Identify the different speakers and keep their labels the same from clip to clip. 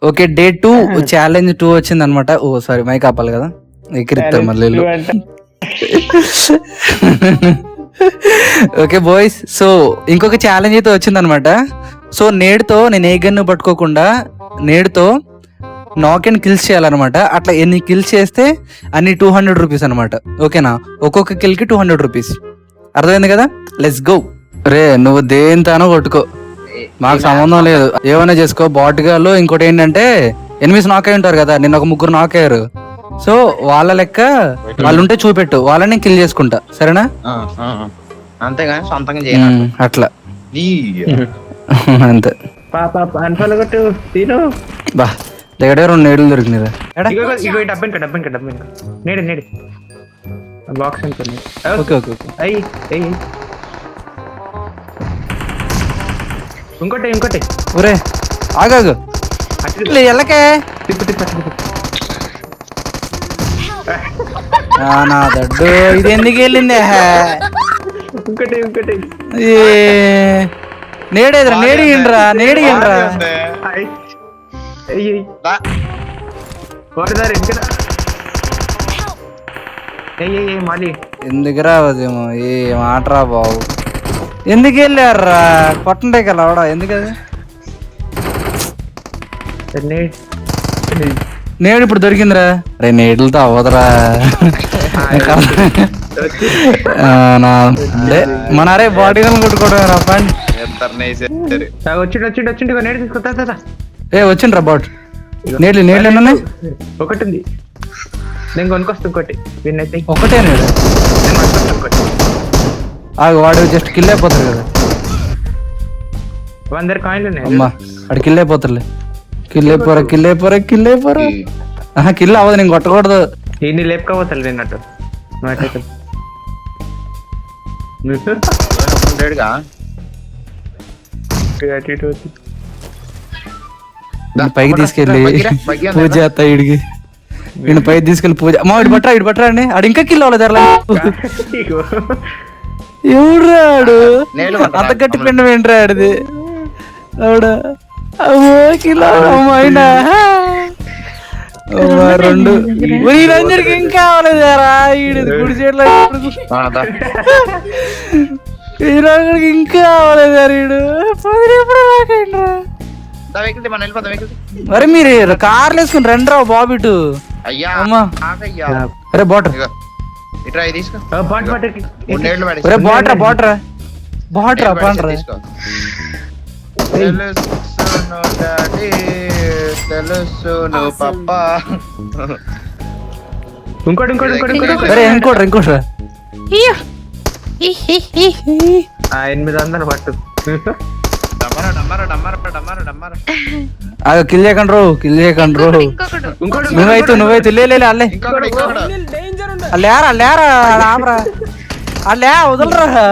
Speaker 1: Okay day 2 challenge 2 వచ్చింది అనమాట. ఓ sorry mic ఆపాలి కదా, ఎక్కిరిస్తారు మళ్ళీ. ఓకే బాయ్స్, సో ఇంకొక ఛాలెంజ్ అయితే వచ్చిందనమాట. సో నేడుతో నేను ఏ గన్ను పట్టుకోకుండా నేడుతో నాక్ అండ్ కిల్స్ చేయాలన్నమాట. అట్లా ఎన్ని కిల్స్ చేస్తే అన్ని 200 రూపీస్ అనమాట. ఓకేనా, ఒక్కొక్క కిల్ కి 200 రూపీస్. అర్థమైంది కదా, లెట్స్ గో. రే నువ్వు దేనితానో కొట్టుకో, మాకు సంబంధం లేదు, ఏమైనా చేసుకో. బాట్గాళ్ళు ఇంకోటి ఏంటంటే ఎనిమిస్ నాక్ అయి ఉంటారు కదా, నిన్న ఒక 3 నాక్ అయ్యారు. సో వాళ్ళ లెక్క వాళ్ళు ఉంటే చూపెట్టు, వాళ్ళని కిల్ చేసుకుంటా, సరేనా?
Speaker 2: అంతేగాని సొంతంగా
Speaker 1: అట్లా అంతే. బా దగ్గర 2 నేడులు దొరికినాయి. ఓకే ఓకే
Speaker 3: ఇంకోటి
Speaker 1: ఒరే ఆగాగు ఎల్లకే నా దడ్డు ఇది ఎందుకు వెళ్ళింది?
Speaker 3: ఇంకోటి
Speaker 1: నేడేదిరా, నేడియండ్రా. ఎందుకురా ఉదయమో ఏ మాటరా బాబు, ఎందుకు వెళ్ళారా? కొట్టండే కదా అవడా, ఎందుకది నేడు ఇప్పుడు దొరికిందిరా. రే నేడులతో అవ్వదురా. మన అరే బాడీ కొట్టుకోవడం పండి. ఏ వచ్చిండ్రా బాట్ నేడ్లు ఎన్ని
Speaker 3: ఒకటి ఉంది, నేను కొనుకొస్తా. ఇంకోటి
Speaker 1: ఒకటే నేడు ఆగు, వాడు జస్ట్ కిల్ అయిపోతారు కదా.
Speaker 3: 100 కాయిన్లు ఉన్నాయి
Speaker 1: అమ్మా, వాడు కిల్ అయిపోతారులే. కిల్ అయిపోరా కిల్ అవ్వదు, నేను కొట్టకూడదు.
Speaker 3: దీన్ని లేపుకోపోతారు విన్నట్టు.
Speaker 1: పైకి తీసుకెళ్ళి పూజ చేస్తా. ఇడికి నేను పైకి తీసుకెళ్ళి పూజ. మా ఇటు బట్రా అండి, ఆడు ఇంకా కిల్ అవ్వలేదు. అలా ఎవడు రాడు అంత గట్టి పిండం ఏంట్రా ఆడిది? అవుడా కిల్ అయినా 2 వీళ్ళందరికి ఇంకా అవ్వలేదారా? గుడి చేట్ల వీళ్ళకి ఇంకా అవ్వలేదారు. మరి మీరు కార్లు వేసుకుని రండి రా బాబు ఇటు. అమ్మా అరే బాటర్ పండ్రా. ఇంకోట్రా
Speaker 3: 800 పట్టు.
Speaker 1: కిల్ చేయకండ్రు. నువ్వైతే లేరా అల్లే వదలరా.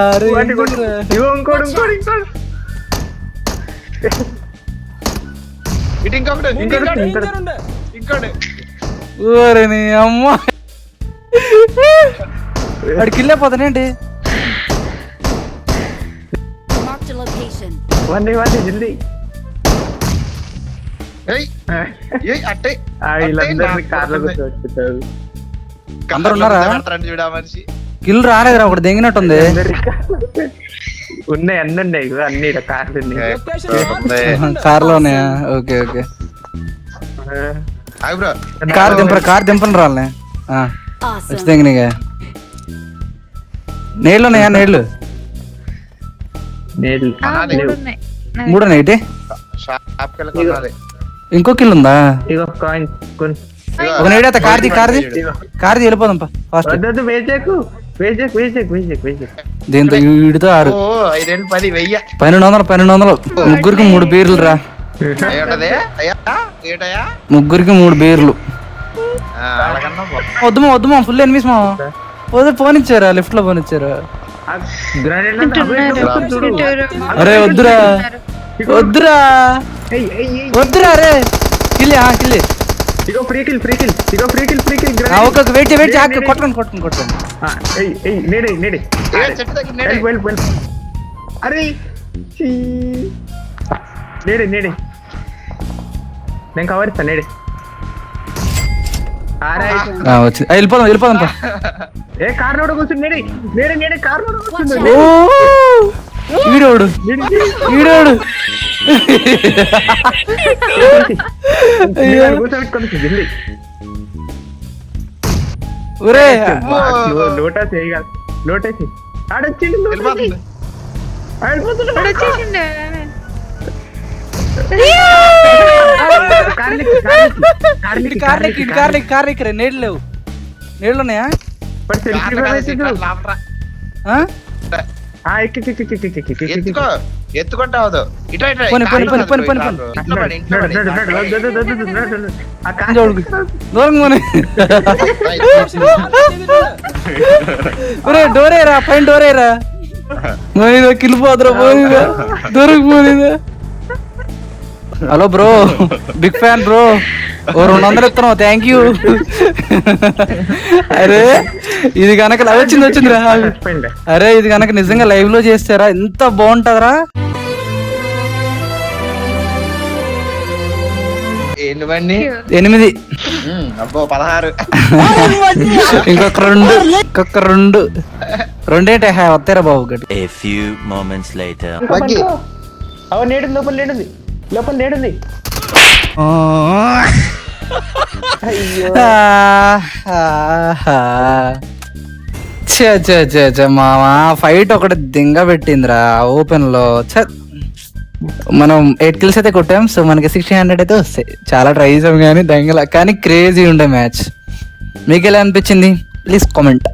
Speaker 1: ఊరని అమ్మా వాడు కిల్ అయిపోతానేంటి?
Speaker 3: జల్దీ
Speaker 1: అందరు ఉన్నారా? కిల్ రాలేదురా, ఒకటి దెంగినట్టుంది.
Speaker 3: ఉన్నాయి అన్ని ఉన్నాయి, అన్ని
Speaker 1: కార్లో ఉన్నాయా? ఓకే కార్ దింపని రాలే వచ్చి నీగా. నేళ్ళు ఉన్నాయా? నేళ్ళు 3 నైట్. ఇంకో కిల్ ఉందా? ఒక నేడు అయితే కార్ది వెళ్ళిపోదాం ఫాస్ట్. దీంతో వీడితో 6 1200 ముగ్గురికి 3 బీర్లు రా. ముగ్గురికి 3 బీర్లు. వద్దుమా ఫుల్ ఎనిమిస్ మా పోనిచ్చారా? లిఫ్ట్ లో పోనిచ్చారా? అరే వద్దురా అరే కిల్. కొట్టండి.
Speaker 3: అరే నేను కవర్ ఇస్తాను నేడే.
Speaker 1: వచ్చింది. వెళ్ళిపోదాం పా.
Speaker 3: ఏ కార్ రోడ్ కూర్చుని నేడే నేడే నేడే కార్ రోడ్ కూర్చుంది.
Speaker 1: వీడోడు
Speaker 3: కూర్చోబెట్టుకొని జల్దీ.
Speaker 1: ఒరే
Speaker 3: లోటా చేయగల లోటేసి ఆడొచ్చింది.
Speaker 2: వెళ్ళిపోతుంది.
Speaker 1: కార్లెక్కి నీళ్ళు లేవు. నీళ్ళు ఉన్నాయా?
Speaker 2: ఎత్తుకుంటా అవదు.
Speaker 1: ఒరే డోరేరా, పైన డోరేరా. పోయిదా కిలిపోదురా, పోయిదా దూరకు పోయిదా. Hello bro, big fan bro. 200 ఇస్తున్నావు, థ్యాంక్ యూ. అరే ఇది కనుక వచ్చిందిరా. అరే ఇది కనుక నిజంగా లైవ్ లో చేస్తారా ఎంత బాగుంటదరా.
Speaker 2: ఎన్ని బండి?
Speaker 1: 8.
Speaker 2: అబ్బో 16.
Speaker 1: ఇంకొక 2 రెండేంటే వస్తారా బాబు గట్టి.
Speaker 4: A few moments later.
Speaker 3: నేడుంది, లోపల నేడుంది.
Speaker 1: మామా ఫైట్ ఒకటి దింగ పెట్టిందిరా ఓపెన్ లో. మనం 8 kills అయితే కొట్టాం. సో మనకి 1600 అయితే వస్తాయి. చాలా ట్రై చేసాం కానీ దంగల, కానీ క్రేజీ ఉండే మ్యాచ్. మీకు ఎలా అనిపించింది ప్లీజ్ కామెంట్.